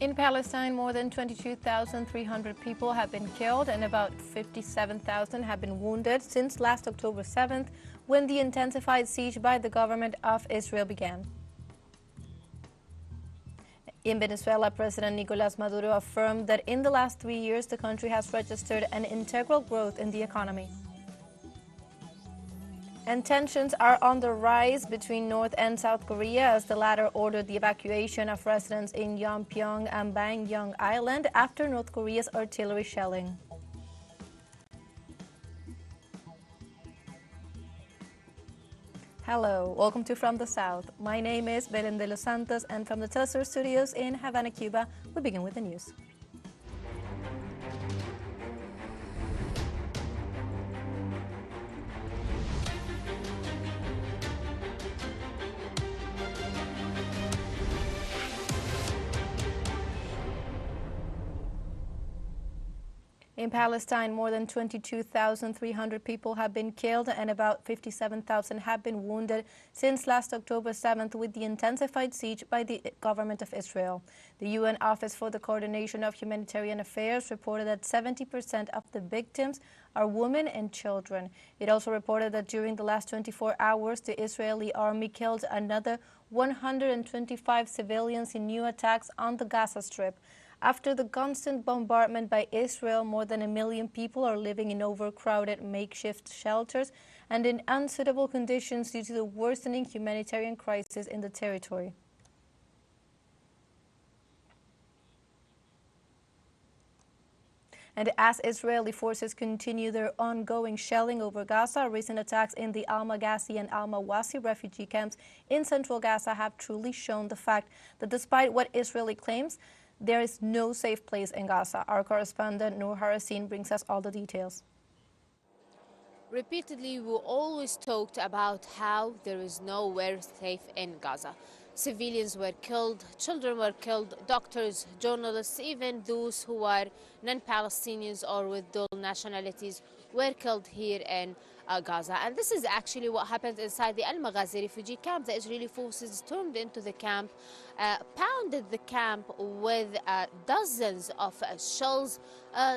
In Palestine, more than 22,300 people have been killed and about 57,000 have been wounded since last October 7th, when the intensified siege by the government of Israel began. In Venezuela, President Nicolás Maduro affirmed that in the last 3 years, the country has registered an integral growth in the economy. And tensions are on the rise between North and South Korea as the latter ordered the evacuation of residents in Yeonpyeong and Bangyang Island after North Korea's artillery shelling. Hello, welcome to From the South. My name is Belen de los Santos, and from the TeleSUR studios in Havana, Cuba, we begin with the news. In Palestine, more than 22,300 people have been killed and about 57,000 have been wounded since last October 7th with the intensified siege by the government of Israel. The UN Office for the Coordination of Humanitarian Affairs reported that 70% of the victims are women and children. It also reported that during the last 24 hours, the Israeli army killed another 125 civilians in new attacks on the Gaza Strip. After the constant bombardment by Israel, more than 1 million people are living in overcrowded makeshift shelters and in unsuitable conditions due to the worsening humanitarian crisis in the territory. And as Israeli forces continue their ongoing shelling over Gaza, recent attacks in the Al-Maghazi and Al-Mawasi refugee camps in central Gaza have truly shown the fact that despite what Israeli claims, there is no safe place in Gaza. Our correspondent Noor Harasin brings us all the details. Repeatedly, we always talked about how there is nowhere safe in Gaza. Civilians were killed, children were killed, doctors, journalists, even those who are non-Palestinians or with dual nationalities were killed here in Gaza. And this is actually what happened inside the Al-Maghazi refugee camp. The Israeli forces stormed into the camp, pounded the camp with dozens of shells,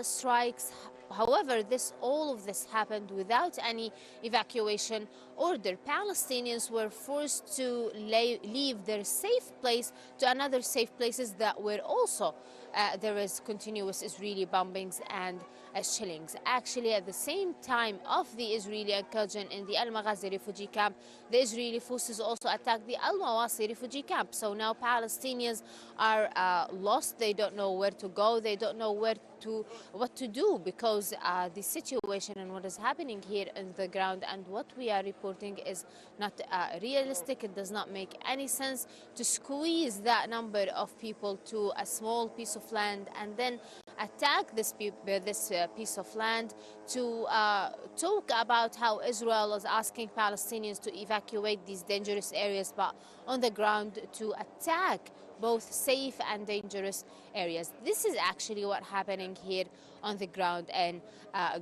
strikes. However, all of this happened without any evacuation order. Palestinians were forced to leave their safe place to another safe places that were also there is continuous Israeli bombings and shellings. Actually, at the same time of the Israeli incursion in the Al-Maghazi refugee camp, the Israeli forces also attacked the Al-Mawasi refugee camp. So now Palestinians are lost. They don't know where to go. They don't know what to do, because the situation and what is happening here on the ground and what we are reporting is not realistic. It does not make any sense to squeeze that number of people to a small piece of land and then attack this piece of land to talk about how Israel is asking Palestinians to evacuate these dangerous areas, but on the ground to attack both safe and dangerous areas. This is actually what's happening here on the ground in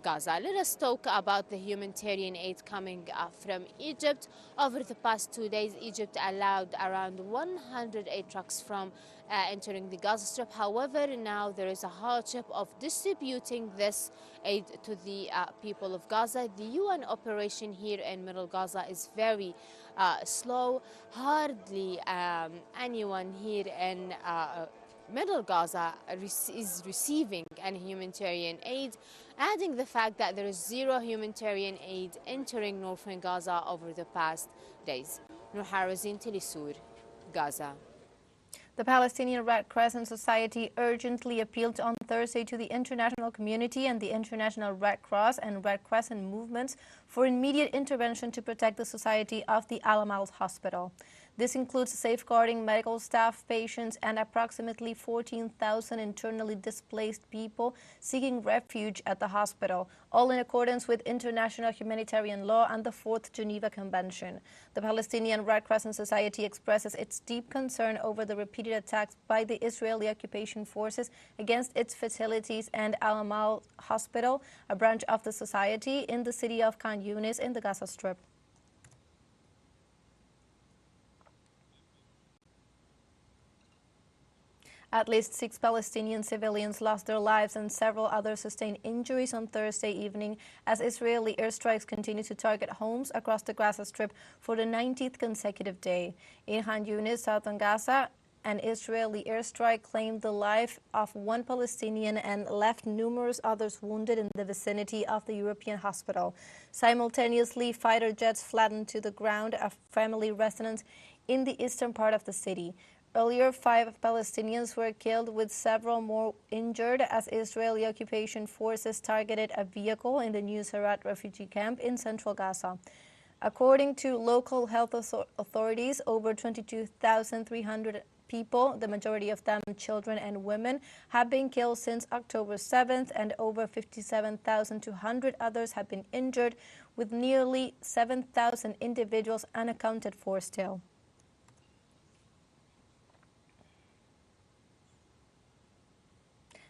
Gaza. Let us talk about the humanitarian aid coming from Egypt. Over the past 2 days, Egypt allowed around 108 trucks from entering the Gaza Strip. However, now there is a hardship of distributing this aid to the people of Gaza. The UN operation here in Middle Gaza is very slow. Hardly anyone here in Middle Gaza is receiving any humanitarian aid, adding the fact that there is zero humanitarian aid entering northern Gaza over the past days. Noor Harasin, TeleSUR, Gaza. The Palestinian Red Crescent Society urgently appealed on Thursday to the international community and the International Red Cross and Red Crescent movements for immediate intervention to protect the society of the Al-Amal hospital. This includes safeguarding medical staff, patients, and approximately 14,000 internally displaced people seeking refuge at the hospital, all in accordance with international humanitarian law and the Fourth Geneva Convention. The Palestinian Red Crescent Society expresses its deep concern over the repeated attacks by the Israeli occupation forces against its facilities and Al-Amal Hospital, a branch of the society in the city of Khan Yunis in the Gaza Strip. At least 6 Palestinian civilians lost their lives and several others sustained injuries on Thursday evening as Israeli airstrikes continue to target homes across the Gaza Strip for the 19th consecutive day. In Khan Yunis, southern Gaza, an Israeli airstrike claimed the life of one Palestinian and left numerous others wounded in the vicinity of the European hospital. Simultaneously, fighter jets flattened to the ground a family residence in the eastern part of the city. Earlier, 5 Palestinians were killed with several more injured as Israeli occupation forces targeted a vehicle in the Nuseirat refugee camp in central Gaza. According to local health authorities, over 22,300 people, the majority of them children and women, have been killed since October 7th, and over 57,200 others have been injured, with nearly 7,000 individuals unaccounted for still.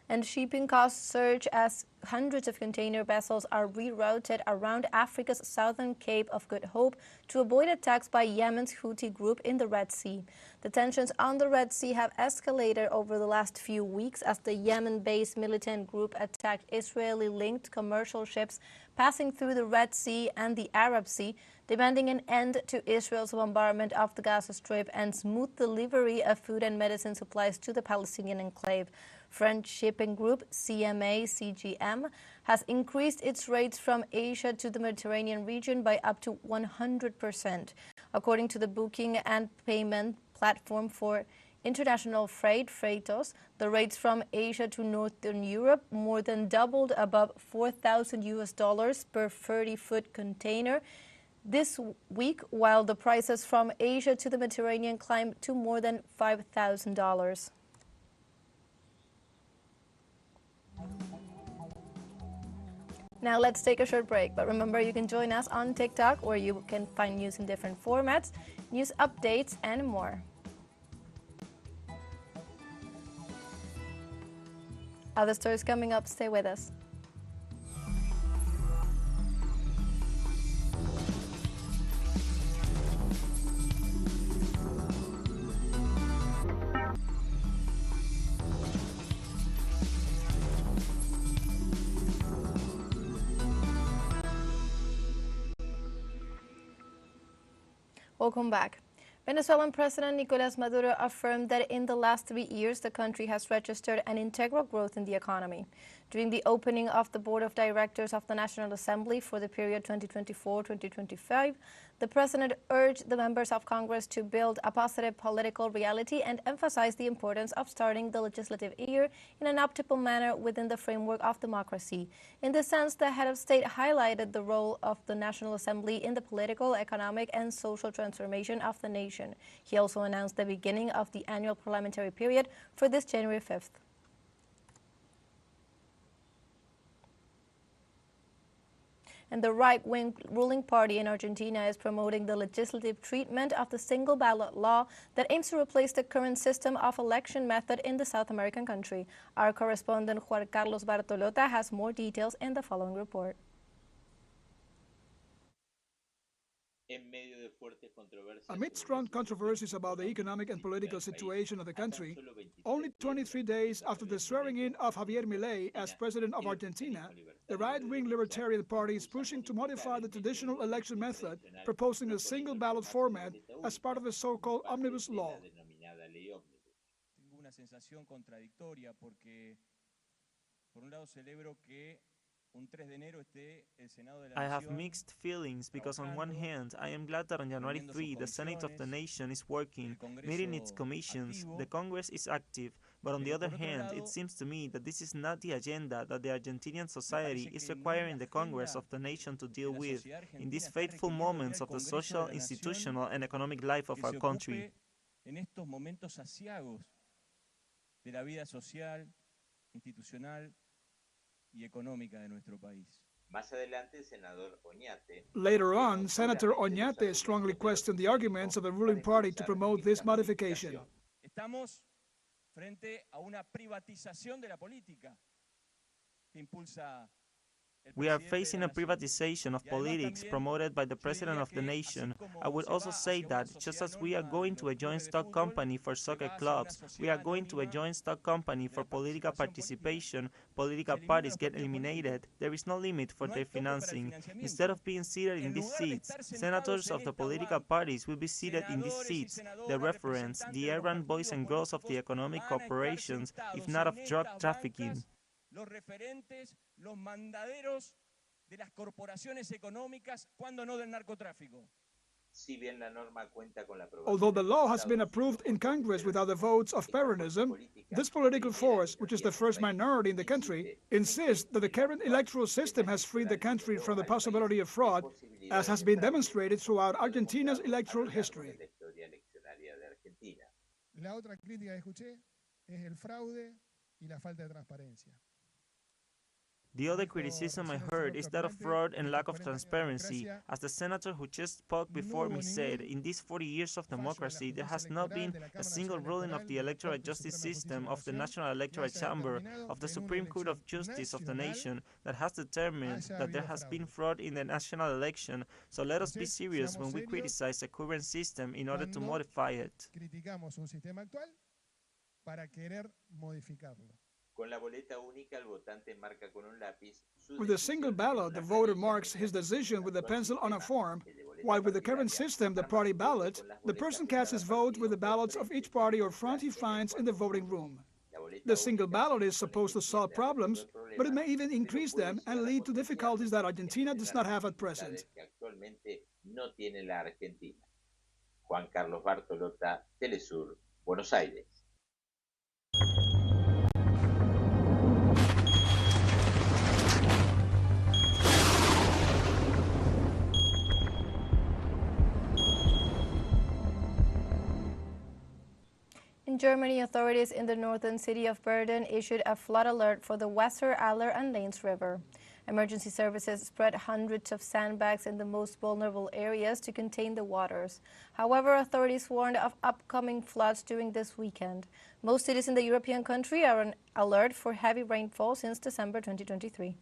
And shipping costs surge as hundreds of container vessels are rerouted around Africa's southern Cape of Good Hope to avoid attacks by Yemen's Houthi group in the Red Sea. The tensions on the Red Sea have escalated over the last few weeks as the Yemen-based militant group attacked Israeli-linked commercial ships passing through the Red Sea and the Arab Sea, demanding an end to Israel's bombardment of the Gaza Strip and smooth delivery of food and medicine supplies to the Palestinian enclave. French shipping group CMA-CGM has increased its rates from Asia to the Mediterranean region by up to 100%. According to the booking and payment platform for international freight, Freightos, the rates from Asia to Northern Europe more than doubled above $4,000 per 30-foot container this week, while the prices from Asia to the Mediterranean climbed to more than $5,000. Now let's take a short break, but remember you can join us on TikTok where you can find news in different formats, news updates, and more. Other stories coming up, stay with us. Welcome back. Venezuelan President Nicolás Maduro affirmed that in the last 3 years, the country has registered an integral growth in the economy. During the opening of the Board of Directors of the National Assembly for the period 2024-2025, the president urged the members of Congress to build a positive political reality and emphasize the importance of starting the legislative year in an optimal manner within the framework of democracy. In this sense, the head of state highlighted the role of the National Assembly in the political, economic, and social transformation of the nation. He also announced the beginning of the annual parliamentary period for this January 5th. And the right-wing ruling party in Argentina is promoting the legislative treatment of the single ballot law that aims to replace the current system of election method in the South American country. Our correspondent Juan Carlos Bartolota has more details in the following report. Amid strong controversies about the economic and political situation of the country, only 23 days after the swearing-in of Javier Milei as president of Argentina, the right-wing Libertarian Party is pushing to modify the traditional election method, proposing a single ballot format as part of the so-called omnibus law. Tengo una sensación contradictoria porque, por un lado, celebro que I have mixed feelings because on one hand, I am glad that on January 3, the Senate of the nation is working, meeting its commissions, the Congress is active, but on the other hand, it seems to me that this is not the agenda that the Argentinian society is requiring the Congress of the nation to deal with in these fateful moments of the social, institutional, and economic life of our country. En estos momentos aciagos de la vida social, institucional y económica de nuestro país. Later on, Senator Oñate strongly questioned the arguments of the ruling party to promote this modification. Estamos frente a una privatización de la política que impulsa We are facing a privatization of politics promoted by the President of the nation. I would also say that, just as we are going to a joint stock company for soccer clubs, we are going to a joint stock company for political participation. Political parties get eliminated. There is no limit for their financing. Instead of being seated in these seats, senators of the political parties will be seated in these seats, the referents, the errand boys and girls of the economic corporations, if not of drug trafficking. Los referentes, los mandaderos de las corporaciones económicas, cuando no del narcotráfico. Although the law has been approved in Congress without the votes of Peronism, this political force, which is the first minority in the country, insists that the current electoral system has freed the country from the possibility of fraud, as has been demonstrated throughout Argentina's electoral history. La otra crítica que escuché es el fraude y la falta de transparencia. The other criticism I heard is that of fraud and lack of transparency. As the senator who just spoke before me said, in these 40 years of democracy, there has not been a single ruling of the electoral justice system, of the National Electoral Chamber, of the Supreme Court of Justice of the nation that has determined that there has been fraud in the national election. So let us be serious when we criticize the current system in order to modify it. Criticamos un sistema actual para querer modificarlo. With a single ballot, the voter marks his decision with a pencil on a form, while with the current system, the party ballot, the person casts his vote with the ballots of each party or front he finds in the voting room. The single ballot is supposed to solve problems, but it may even increase them and lead to difficulties that Argentina does not have at present. Juan Carlos Bartolota, TeleSUR, Buenos Aires. In Germany, authorities in the northern city of Berlin issued a flood alert for the Weser-Aller and Lains River. Emergency services spread hundreds of sandbags in the most vulnerable areas to contain the waters. However, authorities warned of upcoming floods during this weekend. Most cities in the European country are on alert for heavy rainfall since December 2023.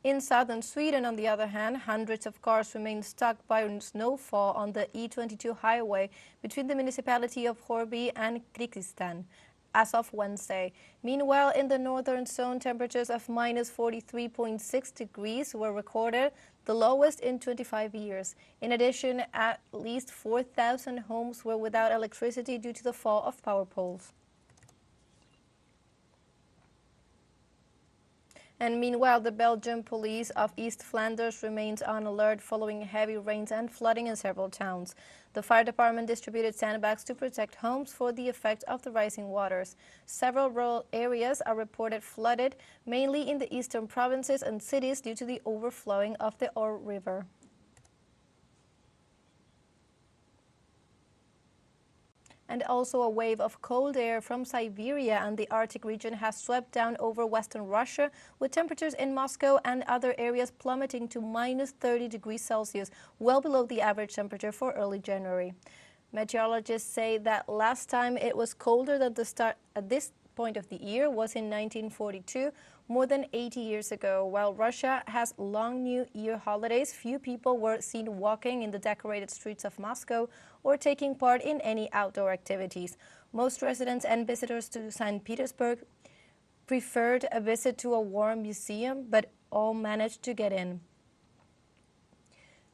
In southern Sweden, on the other hand, hundreds of cars remain stuck by snowfall on the E22 highway between the municipality of Horby and Kristiansand as of Wednesday. Meanwhile, in the northern zone, temperatures of minus 43.6 degrees were recorded, the lowest in 25 years. In addition, at least 4,000 homes were without electricity due to the fall of power poles. And meanwhile, the Belgian police of East Flanders remains on alert following heavy rains and flooding in several towns. The fire department distributed sandbags to protect homes for the effect of the rising waters. Several rural areas are reported flooded, mainly in the eastern provinces and cities due to the overflowing of the Ore River. And also a wave of cold air from Siberia and the Arctic region has swept down over western Russia, with temperatures in Moscow and other areas plummeting to minus 30 degrees Celsius, well below the average temperature for early January. Meteorologists say that last time it was colder than the start at this point of the year was in 1942, more than 80 years ago. While Russia has long New Year holidays, few people were seen walking in the decorated streets of Moscow or taking part in any outdoor activities. Most residents and visitors to St. Petersburg preferred a visit to a war museum, but all managed to get in.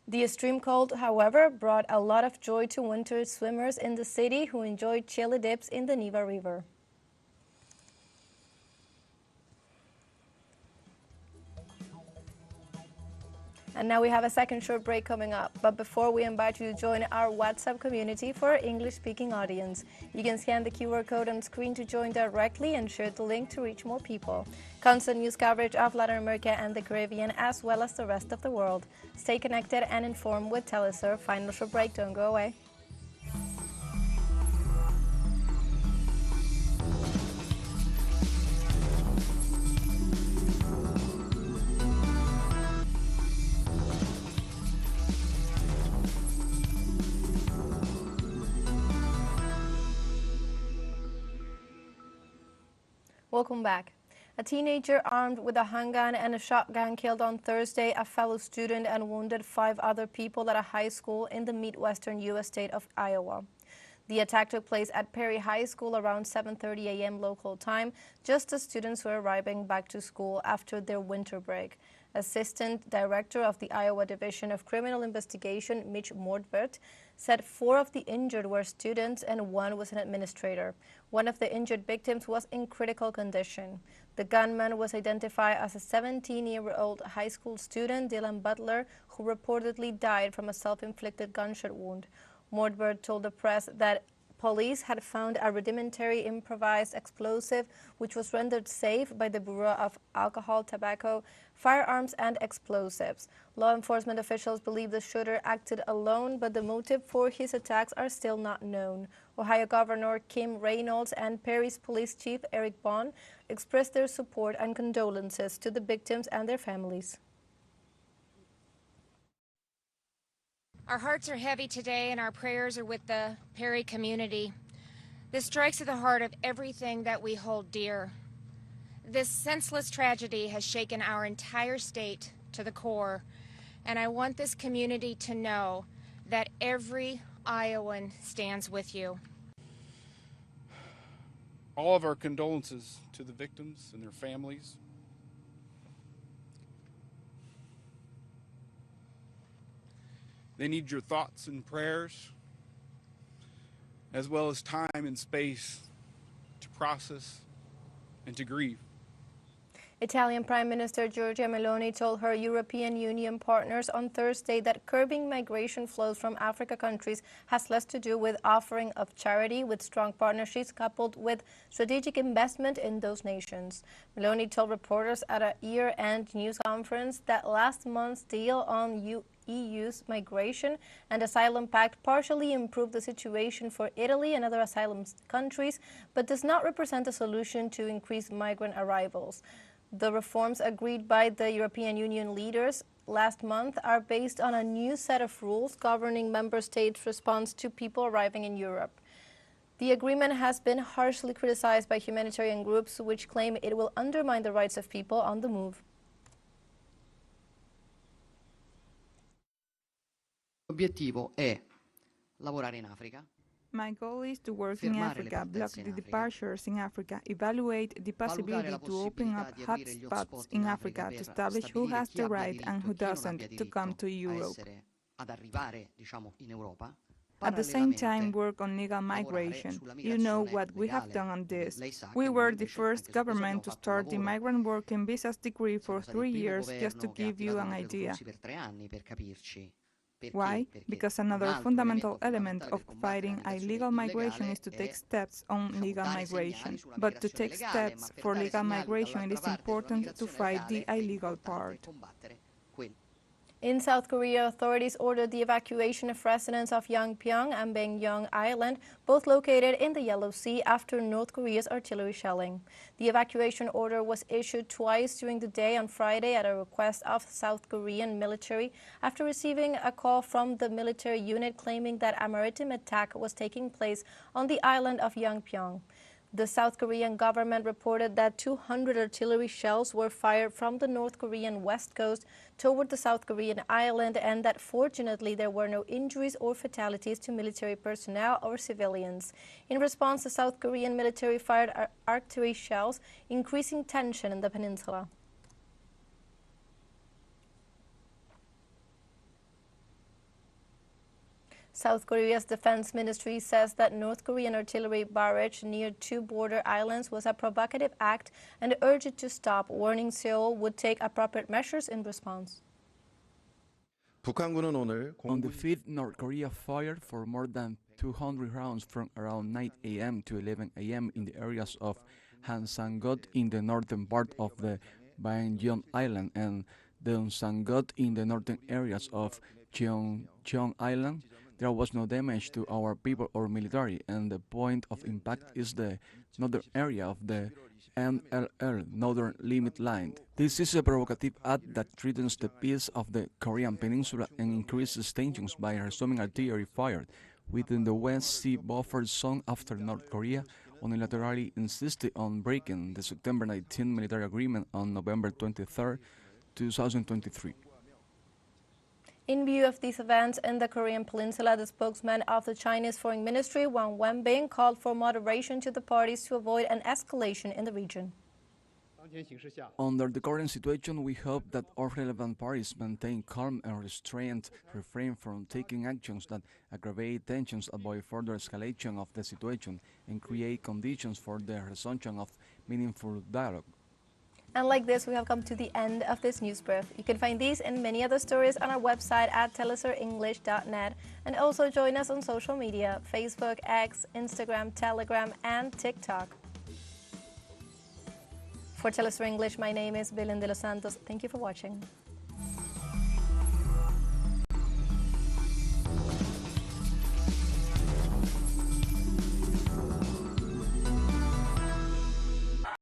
The extreme cold, however, brought a lot of joy to winter swimmers in the city who enjoyed chilly dips in the Neva River. And now we have a second short break coming up. But before we invite you to join our WhatsApp community for our English-speaking audience. You can scan the QR code on screen to join directly and share the link to reach more people. Constant news coverage of Latin America and the Caribbean, as well as the rest of the world. Stay connected and informed with TeleSUR. Final short break, don't go away. Welcome back. A teenager armed with a handgun and a shotgun killed on Thursday a fellow student and wounded 5 other people at a high school in the Midwestern U.S. state of Iowa. The attack took place at Perry High School around 7:30 a.m. local time, just as students were arriving back to school after their winter break. Assistant Director of the Iowa Division of Criminal Investigation, Mitch Mordvert, said 4 of the injured were students and 1 was an administrator. One of the injured victims was in critical condition. The gunman was identified as a 17-year-old high school student, Dylan Butler, who reportedly died from a self-inflicted gunshot wound. Mordvert told the press that police had found a rudimentary improvised explosive, which was rendered safe by the Bureau of Alcohol, Tobacco, Firearms, and Explosives. Law enforcement officials believe the shooter acted alone, but the motive for his attacks are still not known. Ohio Governor Kim Reynolds and Perry's police chief Eric Bond expressed their support and condolences to the victims and their families. Our hearts are heavy today, and our prayers are with the Perry community. This strikes at the heart of everything that we hold dear. This senseless tragedy has shaken our entire state to the core, and I want this community to know that every Iowan stands with you. All of our condolences to the victims and their families. They need your thoughts and prayers, as well as time and space to process and to grieve. Italian Prime Minister Giorgia Meloni told her European Union partners on Thursday that curbing migration flows from Africa countries has less to do with offering of charity, with strong partnerships coupled with strategic investment in those nations. Meloni told reporters at a year-end news conference that last month's deal on EU's migration and asylum pact partially improved the situation for Italy and other asylum countries, but does not represent a solution to increase migrant arrivals. The reforms agreed by the European Union leaders last month are based on a new set of rules governing member states' response to people arriving in Europe. The agreement has been harshly criticized by humanitarian groups, which claim it will undermine the rights of people on the move. L'obiettivo è lavorare in Africa. My goal is to work in Africa, block the departures in Africa, evaluate the possibility to open up hotspots in Africa to establish who has the right and who doesn't to come to Europe. At the same time, work on legal migration. You know what we have done on this. We were the first government to start the migrant working visas decree for 3 years, just to give you an idea. Why? Because another fundamental element of fighting illegal migration is to take steps on legal migration. But to take steps for legal migration, it is important to fight the illegal part. In South Korea, authorities ordered the evacuation of residents of Yangpyeong and Baekjeong Island, both located in the Yellow Sea, after North Korea's artillery shelling. The evacuation order was issued twice during the day on Friday at a request of South Korean military after receiving a call from the military unit claiming that a maritime attack was taking place on the island of Yangpyeong. The South Korean government reported that 200 artillery shells were fired from the North Korean west coast toward the South Korean island, and that fortunately there were no injuries or fatalities to military personnel or civilians. In response, the South Korean military fired artillery shells, increasing tension in the peninsula. South Korea's defense ministry says that North Korean artillery barrage near 2 border islands was a provocative act and urged it to stop, warning Seoul would take appropriate measures in response. On the 5th, North Korea fired for more than 200 rounds from around 9 a.m. to 11 a.m. in the areas of Hansangot in the northern part of the Baekjeong Island and Deonsangot in the northern areas of Cheongcheong Island. There was no damage to our people or military, and the point of impact is the northern area of the NLL, Northern Limit Line. This is a provocative act that threatens the peace of the Korean Peninsula and increases tensions by resuming artillery fire, within the West Sea buffer zone after North Korea unilaterally insisted on breaking the September 19 military agreement on November 23, 2023. In view of these events in the Korean peninsula, the spokesman of the Chinese Foreign Ministry, Wang Wenbin, called for moderation to the parties to avoid an escalation in the region. Under the current situation, we hope that all relevant parties maintain calm and restraint, refrain from taking actions that aggravate tensions, avoid further escalation of the situation, and create conditions for the resumption of meaningful dialogue. And like this, we have come to the end of this news brief. You can find these and many other stories on our website at telesurenglish.net, and also join us on social media: Facebook, X, Instagram, Telegram, and TikTok. For TeleSUR English, my name is Belén de los Santos. Thank you for watching.